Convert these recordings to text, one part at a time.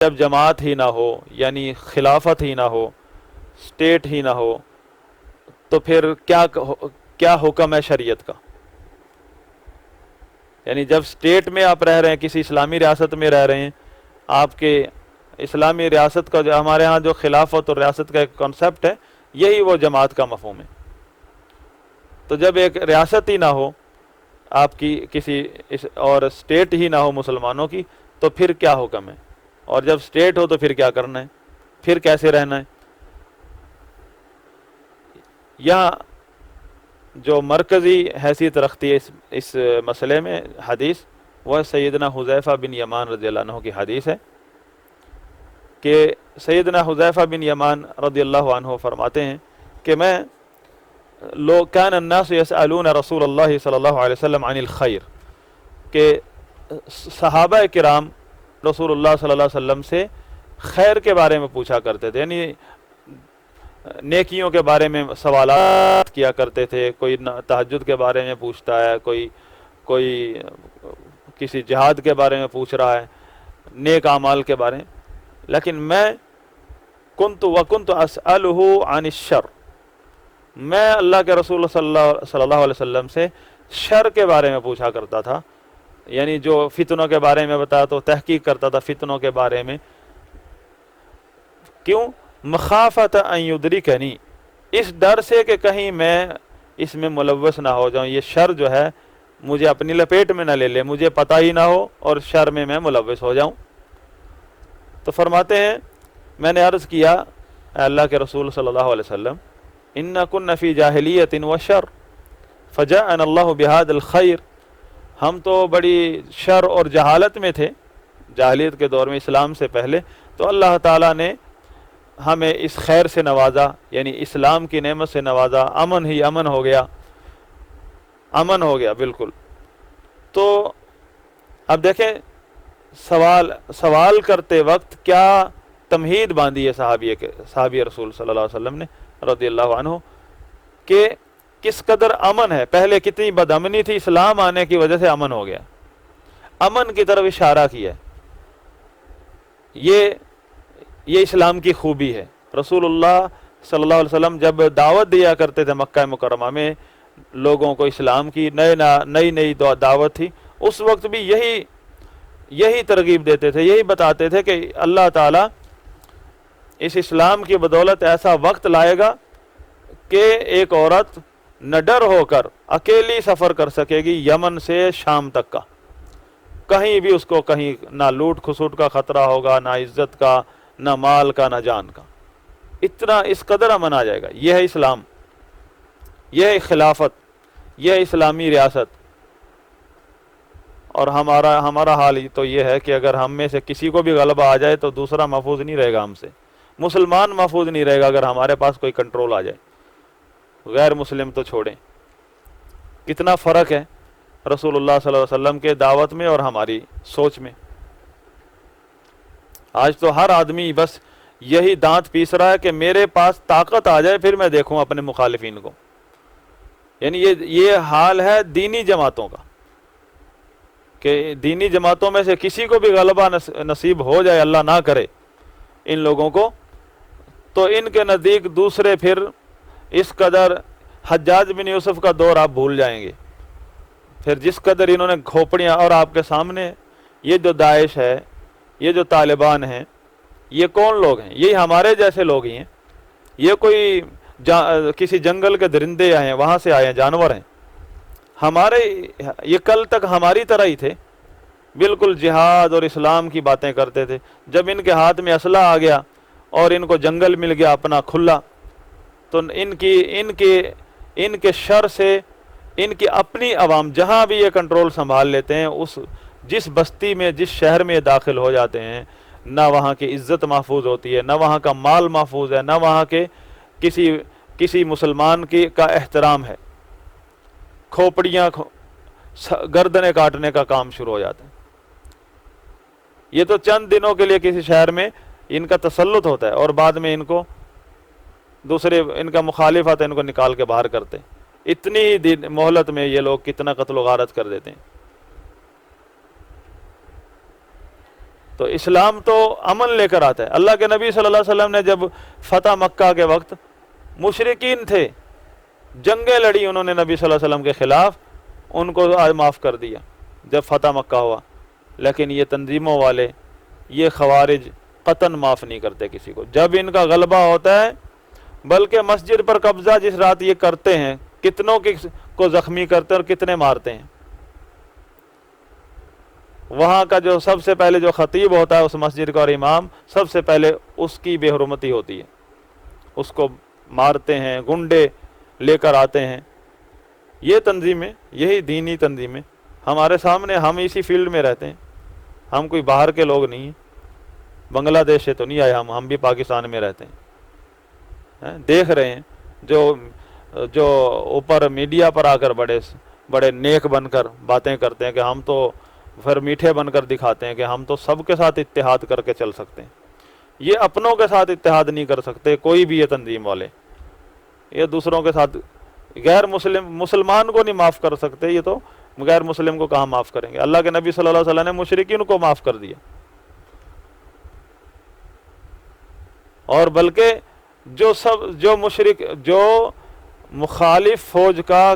جب جماعت ہی نہ ہو، یعنی خلافت ہی نہ ہو، اسٹیٹ ہی نہ ہو، تو پھر کیا حکم ہے شریعت کا؟ یعنی جب اسٹیٹ میں آپ رہ رہے ہیں، کسی اسلامی ریاست میں رہ رہے ہیں، آپ کے اسلامی ریاست کا جو ہمارے ہاں جو خلافت اور ریاست کا ایک کانسیپٹ ہے، یہی وہ جماعت کا مفہوم ہے۔ تو جب ایک ریاست ہی نہ ہو آپ کی کسی اور اسٹیٹ ہی نہ ہو مسلمانوں کی، تو پھر کیا حکم ہے؟ اور جب اسٹیٹ ہو تو پھر کیا کرنا ہے، پھر کیسے رہنا ہے؟ یہاں جو مرکزی حیثیت رکھتی ہے اس مسئلے میں حدیث، وہ سیدنا حذیفہ بن یمان رضی اللہ عنہ کی حدیث ہے کہ سیدنا حذیفہ بن یمان رضی اللہ عنہ فرماتے ہیں کہ کان الناس یسألون رسول اللہ صلی اللہ علیہ وسلم عن الخیر، کہ صحابہ کرام رسول اللہ صلی اللہ علیہ وسلم سے خیر کے بارے میں پوچھا کرتے تھے، یعنی نیکیوں کے بارے میں سوالات کیا کرتے تھے۔ کوئی تہجد کے بارے میں پوچھتا ہے، کوئی کسی جہاد کے بارے میں پوچھ رہا ہے، نیک اعمال کے بارے میں۔ لیکن میں کنت اسألہ عن الشر، میں اللہ کے رسول صلی اللہ علیہ وسلم سے شر کے بارے میں پوچھا کرتا تھا، یعنی جو فتنوں کے بارے میں بتایا تو تحقیق کرتا تھا فتنوں کے بارے میں۔ کیوں؟ مخافت ان یدرکنی، اس ڈر سے کہ کہیں میں اس میں ملوث نہ ہو جاؤں، یہ شر جو ہے مجھے اپنی لپیٹ میں نہ لے لے، مجھے پتہ ہی نہ ہو اور شر میں ملوث ہو جاؤں۔ تو فرماتے ہیں میں نے عرض کیا اے اللہ کے رسول صلی اللہ علیہ وسلم، ان کن فی جاہلیت و شر فجاءنا اللہ بہذا الخیر، ہم تو بڑی شر اور جہالت میں تھے جاہلیت کے دور میں، اسلام سے پہلے، تو اللہ تعالیٰ نے ہمیں اس خیر سے نوازا، یعنی اسلام کی نعمت سے نوازا، امن ہی امن ہو گیا، امن ہو گیا بالکل۔ تو اب دیکھیں سوال کرتے وقت کیا تمہید باندھی ہے صحابی رسول صلی اللہ علیہ وسلم نے رضی اللہ عنہ، کہ کس قدر امن ہے، پہلے کتنی بدامنی تھی، اسلام آنے کی وجہ سے امن ہو گیا، امن کی طرف اشارہ کیا ہے۔ یہ اسلام کی خوبی ہے۔ رسول اللہ صلی اللہ علیہ وسلم جب دعوت دیا کرتے تھے مکہ مکرمہ میں لوگوں کو، اسلام کی نئی دعوت تھی، اس وقت بھی یہی ترغیب دیتے تھے، یہی بتاتے تھے کہ اللہ تعالیٰ اس اسلام کی بدولت ایسا وقت لائے گا کہ ایک عورت نڈر ہو کر اکیلی سفر کر سکے گی یمن سے شام تک کا، کہیں بھی اس کو کہیں نہ لوٹ کھسوٹ کا خطرہ ہوگا، نہ عزت کا، نہ مال کا، نہ جان کا، اتنا اس قدر امن آ جائے گا۔ یہ ہے اسلام، یہ ہے خلافت، یہ ہے اسلامی ریاست۔ اور ہمارا حال تو یہ ہے کہ اگر ہم میں سے کسی کو بھی غلبہ آ جائے تو دوسرا محفوظ نہیں رہے گا ہم سے، مسلمان محفوظ نہیں رہے گا اگر ہمارے پاس کوئی کنٹرول آ جائے، غیر مسلم تو چھوڑیں۔ کتنا فرق ہے رسول اللہ صلی اللہ علیہ وسلم کے دعوت میں اور ہماری سوچ میں۔ آج تو ہر آدمی بس یہی دانت پیس رہا ہے کہ میرے پاس طاقت آ جائے پھر میں دیکھوں اپنے مخالفین کو، یعنی یہ حال ہے دینی جماعتوں کا، کہ دینی جماعتوں میں سے کسی کو بھی غلبہ نصیب ہو جائے، اللہ نہ کرے ان لوگوں کو، تو ان کے نزدیک دوسرے پھر اس قدر حجاج بن یوسف کا دور آپ بھول جائیں گے، پھر جس قدر انہوں نے کھوپڑیاں، اور آپ کے سامنے یہ جو داعش ہے، یہ جو طالبان ہیں، یہ کون لوگ ہیں؟ یہ ہمارے جیسے لوگ ہی ہیں، یہ کوئی کسی جنگل کے درندے آئے ہیں، وہاں سے آئے ہیں، جانور ہیں، یہ کل تک ہماری طرح ہی تھے، بالکل جہاد اور اسلام کی باتیں کرتے تھے۔ جب ان کے ہاتھ میں اسلحہ آ گیا اور ان کو جنگل مل گیا اپنا کھلا، تو ان کے شر سے ان کی اپنی عوام جہاں بھی یہ کنٹرول سنبھال لیتے ہیں، جس بستی میں، جس شہر میں داخل ہو جاتے ہیں، نہ وہاں کی عزت محفوظ ہوتی ہے، نہ وہاں کا مال محفوظ ہے، نہ وہاں کے کسی مسلمان کا احترام ہے، کھوپڑیاں گردنیں کاٹنے کا کام شروع ہو جاتا ہے۔ یہ تو چند دنوں کے لیے کسی شہر میں ان کا تسلط ہوتا ہے، اور بعد میں ان کو دوسرے ان کا مخالف آتا ہے، ان کو نکال کے باہر کرتے ہیں۔ اتنی ہی مہلت میں یہ لوگ کتنا قتل و غارت کر دیتے ہیں۔ تو اسلام تو امن لے کر آتا ہے. اللہ کے نبی صلی اللہ علیہ وسلم نے جب فتح مکہ کے وقت مشرکین تھے, جنگیں لڑی انہوں نے نبی صلی اللہ علیہ وسلم کے خلاف, ان کو آج معاف کر دیا جب فتح مکہ ہوا. لیکن یہ تنظیموں والے, یہ خوارج قطعاً معاف نہیں کرتے کسی کو. جب ان کا غلبہ ہوتا ہے, بلکہ مسجد پر قبضہ جس رات یہ کرتے ہیں, کتنوں کو زخمی کرتے ہیں اور کتنے مارتے ہیں. وہاں کا جو سب سے پہلے جو خطیب ہوتا ہے اس مسجد کا اور امام, سب سے پہلے اس کی بے حرمتی ہوتی ہے, اس کو مارتے ہیں, گنڈے لے کر آتے ہیں. یہ تنظیمیں, یہی دینی تنظیمیں ہمارے سامنے, ہم اسی فیلڈ میں رہتے ہیں, ہم کوئی باہر کے لوگ نہیں ہیں, بنگلہ دیش سے تو نہیں آئے ہم بھی پاکستان میں رہتے ہیں. دیکھ رہے ہیں جو اوپر میڈیا پر آ کر بڑے نیک بن کر باتیں کرتے ہیں کہ ہم تو, پھر میٹھے بن کر دکھاتے ہیں کہ ہم تو سب کے ساتھ اتحاد کر کے چل سکتے ہیں. یہ اپنوں کے ساتھ اتحاد نہیں کر سکتے کوئی بھی, یہ تنظیم والے یہ دوسروں کے ساتھ, غیر مسلمان کو نہیں معاف کر سکتے, یہ تو غیر مسلم کو کہاں معاف کریں گے. اللہ کے نبی صلی اللہ علیہ وسلم نے مشرکین کو معاف کر دیا, اور بلکہ جو مشرک, جو مخالف فوج کا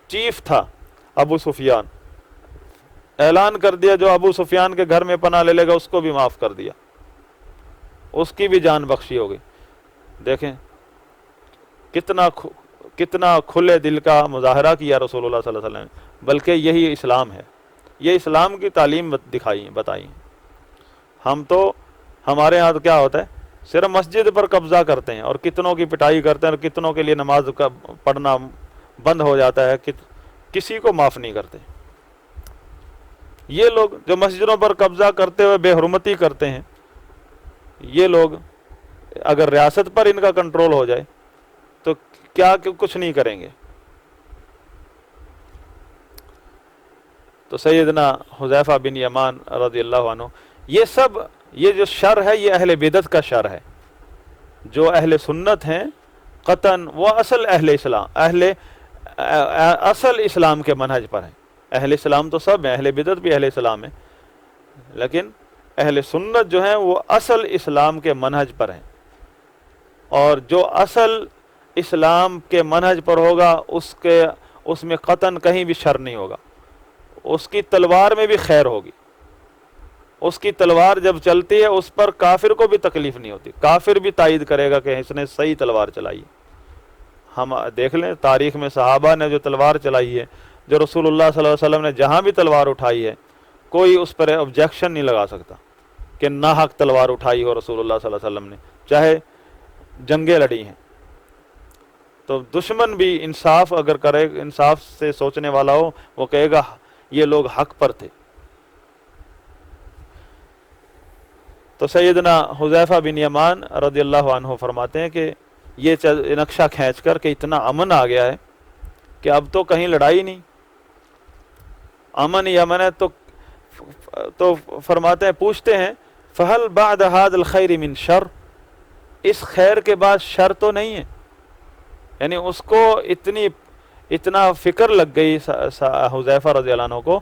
چیف تھا ابو سفیان, اعلان کر دیا جو ابو سفیان کے گھر میں پناہ لے لے گا اس کو بھی معاف کر دیا, اس کی بھی جان بخشی ہو گئی. دیکھیں کتنا کھلے دل کا مظاہرہ کیا رسول اللہ صلی اللہ علیہ وسلم نے. بلکہ یہی اسلام ہے, یہ اسلام کی تعلیم بتائی. ہم تو, ہمارے ہاں کیا ہوتا ہے, صرف مسجد پر قبضہ کرتے ہیں اور کتنوں کی پٹائی کرتے ہیں اور کتنوں کے لیے نماز کا پڑھنا بند ہو جاتا ہے, کسی کو معاف نہیں کرتے. یہ لوگ جو مسجدوں پر قبضہ کرتے ہوئے بے حرمتی کرتے ہیں, یہ لوگ اگر ریاست پر ان کا کنٹرول ہو جائے تو کیا کچھ نہیں کریں گے. تو سیدنا حذیفہ بن یمان رضی اللہ عنہ, یہ جو شر ہے یہ اہل بدعت کا شر ہے. جو اہل سنت ہیں قطعاً وہ اصل اصل اسلام کے منہج پر ہیں. اہل اسلام تو سب ہیں, اہل بدعت بھی اہل اسلام ہیں, لیکن اہل سنت جو ہیں وہ اصل اسلام کے منہج پر ہیں. اور جو اصل اسلام کے منہج پر ہوگا اس میں قطعاً کہیں بھی شر نہیں ہوگا, اس کی تلوار میں بھی خیر ہوگی. اس کی تلوار جب چلتی ہے اس پر کافر کو بھی تکلیف نہیں ہوتی, کافر بھی تائید کرے گا کہ اس نے صحیح تلوار چلائی. ہم دیکھ لیں تاریخ میں صحابہ نے جو تلوار چلائی ہے, جو رسول اللہ صلی اللہ علیہ وسلم نے جہاں بھی تلوار اٹھائی ہے, کوئی اس پر آبجیکشن نہیں لگا سکتا کہ ناحق تلوار اٹھائی ہو رسول اللہ صلی اللہ علیہ وسلم نے, چاہے جنگیں لڑی ہیں. تو دشمن بھی انصاف اگر کرے, انصاف سے سوچنے والا ہو, وہ کہے گا یہ لوگ حق پر تھے. تو سیدنا حذیفہ بن یمان رضی اللہ عنہ فرماتے ہیں کہ یہ نقشہ کھینچ کر کہ اتنا امن آ گیا ہے کہ اب تو کہیں لڑائی نہیں, امن ہی امن ہے. تو فرماتے ہیں, پوچھتے ہیں فہل بعد هذا الخیر من شر, اس خیر کے بعد شر تو نہیں ہے. یعنی اس کو اتنا فکر لگ گئی حذیفہ رضی اللہ عنہ کو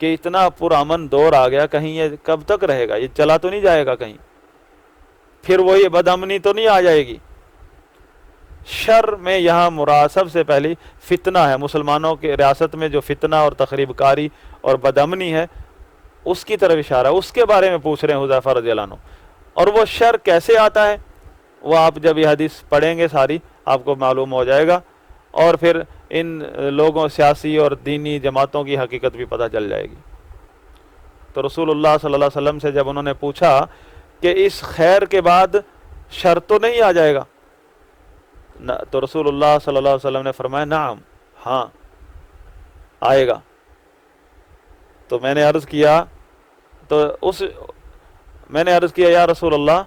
کہ اتنا پرامن دور آ گیا, کہیں یہ کب تک رہے گا, یہ چلا تو نہیں جائے گا کہیں, پھر وہی بدامنی تو نہیں آ جائے گی. شر میں یہاں مراد سب سے پہلی فتنہ ہے. مسلمانوں کے ریاست میں جو فتنہ اور تخریب کاری اور بدامنی ہے اس کی طرف اشارہ ہے, اس کے بارے میں پوچھ رہے ہیں حذیفہ رضی اللہ عنہ. اور وہ شر کیسے آتا ہے وہ آپ جب یہ حدیث پڑھیں گے ساری آپ کو معلوم ہو جائے گا, اور پھر ان لوگوں سیاسی اور دینی جماعتوں کی حقیقت بھی پتہ چل جائے گی. تو رسول اللہ صلی اللہ علیہ وسلم سے جب انہوں نے پوچھا کہ اس خیر کے بعد شر تو نہیں آ جائے گا, تو رسول اللہ صلی اللہ علیہ وسلم نے فرمایا نعم, ہاں آئے گا. تو میں نے عرض کیا یا رسول اللہ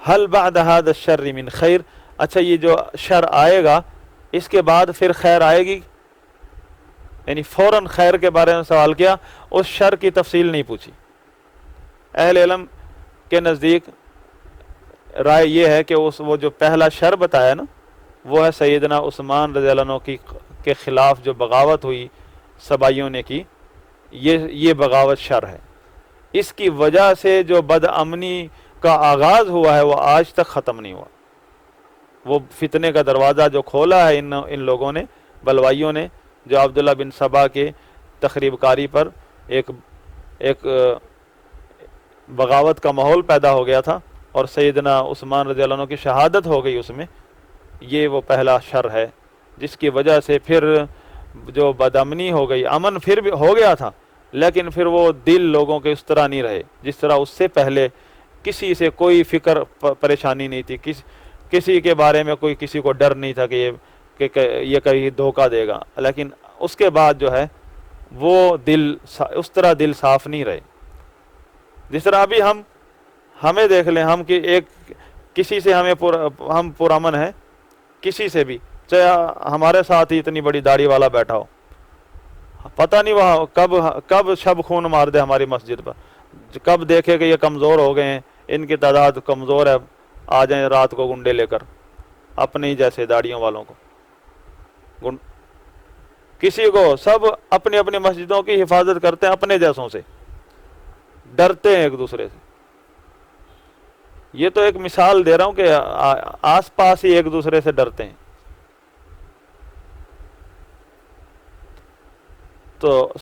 هل بعد هذا الشر من خیر, اچھا یہ جو شر آئے گا اس کے بعد پھر خیر آئے گی؟ یعنی فوراً خیر کے بارے میں سوال کیا, اس شر کی تفصیل نہیں پوچھی. اہل علم کے نزدیک رائے یہ ہے کہ وہ جو پہلا شر بتایا نا وہ ہے سیدنا عثمان رضی اللہ عنہ کے خلاف جو بغاوت ہوئی سبائیوں نے کی, یہ بغاوت شر ہے. اس کی وجہ سے جو بد امنی کا آغاز ہوا ہے وہ آج تک ختم نہیں ہوا. وہ فتنے کا دروازہ جو کھولا ہے ان لوگوں نے، بلوائیوں نے، جو عبداللہ بن سبا کے تخریب کاری پر ایک بغاوت کا ماحول پیدا ہو گیا تھا اور سیدنا عثمان رضی اللہ عنہ کی شہادت ہو گئی اس میں. یہ وہ پہلا شر ہے جس کی وجہ سے پھر جو بدامنی ہو گئی. امن پھر بھی ہو گیا تھا لیکن پھر وہ دل لوگوں کے اس طرح نہیں رہے جس طرح اس سے پہلے. کسی سے کوئی فکر پریشانی نہیں تھی، کسی کے بارے میں کوئی کسی کو ڈر نہیں تھا کہ یہ کہیں دھوکہ دے گا. لیکن اس کے بعد جو ہے وہ اس طرح دل صاف نہیں رہے. جس طرح ابھی ہمیں دیکھ لیں، ہم کہ کسی سے ہم پرامن ہیں، کسی سے بھی، چاہے ہمارے ساتھ ہی اتنی بڑی داڑھی والا بیٹھا ہو، پتہ نہیں وہاں کب شب خون مار دے ہماری مسجد پر، کب دیکھے کہ یہ کمزور ہو گئے ہیں، ان کی تعداد کمزور ہے، آ جائیں رات کو گنڈے لے کر اپنے ہی جیسے داڑھیوں والوں کو. کسی کو سب اپنی اپنی مسجدوں کی حفاظت کرتے ہیں، اپنے جیسوں سے ڈرتے ہیں ایک دوسرے سے. یہ تو ایک مثال دے رہا ہوں کہ آس پاس ہی ایک دوسرے سے ڈرتے ہیں. تو